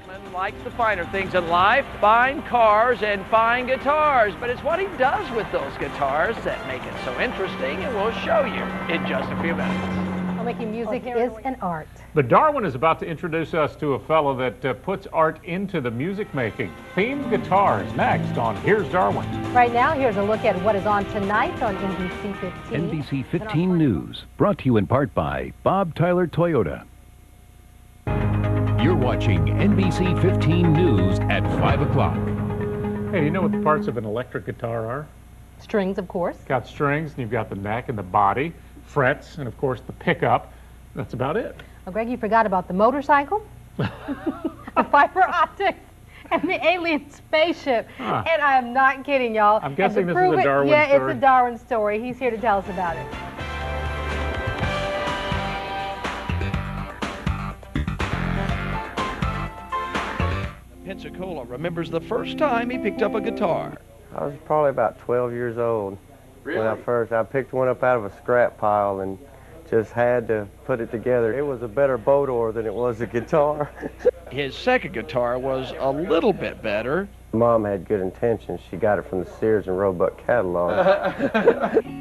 Blackmon likes the finer things in life, fine cars and fine guitars, but it's what he does with those guitars that make it so interesting, and we'll show you in just a few minutes. Making music is an art. But Darwin is about to introduce us to a fellow that puts art into the music making. Themed guitars next on Here's Darwin. Right now, here's a look at what is on tonight on NBC 15. NBC 15 News, brought to you in part by Bob Tyler Toyota. You're watching NBC 15 News at 5 o'clock. Hey, do you know what the parts of an electric guitar are? Strings, of course. Got strings, and you've got the neck and the body, frets, and of course the pickup. That's about it. Well, Greg, you forgot about the motorcycle, the fiber optics, and the alien spaceship. Huh. And I am not kidding, y'all. I'm guessing this is a Darwin story. Yeah, it's a Darwin story. He's here to tell us about it. Pensacola remembers the first time he picked up a guitar. I was probably about 12 years old. Really? When I picked one up out of a scrap pile and just had to put it together. It was a better boat oar than it was a guitar. His second guitar was a little bit better. Mom had good intentions. She got it from the Sears and Roebuck catalog.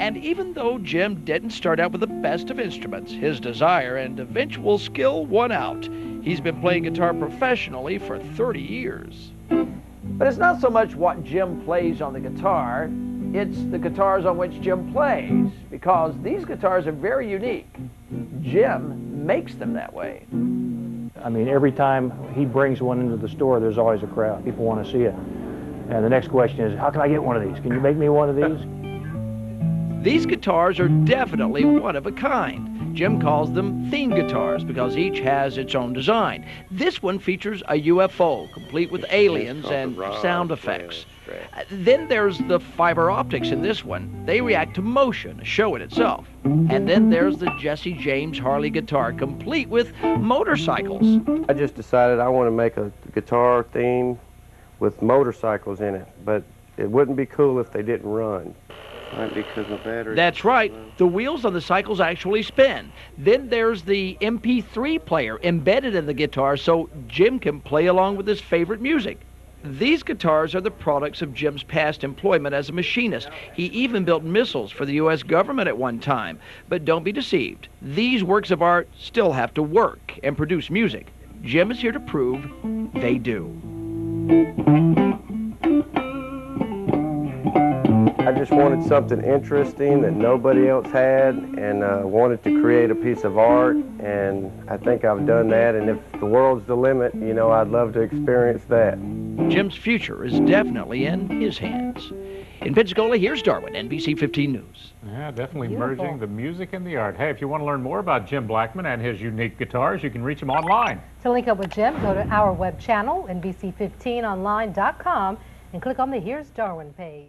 And even though Jim didn't start out with the best of instruments, his desire and eventual skill won out. He's been playing guitar professionally for 30 years. But it's not so much what Jim plays on the guitar, it's the guitars on which Jim plays, because these guitars are very unique. Jim makes them that way. I mean, every time he brings one into the store, there's always a crowd. People want to see it. And the next question is, how can I get one of these? Can you make me one of these? These guitars are definitely one of a kind. Jim calls them theme guitars because each has its own design. This one features a UFO, complete with aliens and sound effects. Then there's the fiber optics in this one. They react to motion, a show in itself. And then there's the Jesse James Harley guitar, complete with motorcycles. I just decided I want to make a guitar theme with motorcycles in it, but it wouldn't be cool if they didn't run. Might be because of battery. That's right. The wheels on the cycles actually spin. Then there's the MP3 player embedded in the guitar so Jim can play along with his favorite music. These guitars are the products of Jim's past employment as a machinist. He even built missiles for the U.S. government at one time. But don't be deceived. These works of art still have to work and produce music. Jim is here to prove they do. I just wanted something interesting that nobody else had, and wanted to create a piece of art, and I think I've done that, and if the world's the limit, you know, I'd love to experience that. Jim's future is definitely in his hands. In Pensacola, here's Darwin, NBC 15 News. Yeah, definitely Beautiful. merging the music and the art. Hey, if you want to learn more about Jim Blackmon and his unique guitars, you can reach him online. To link up with Jim, go to our web channel, NBC15online.com, and click on the Here's Darwin page.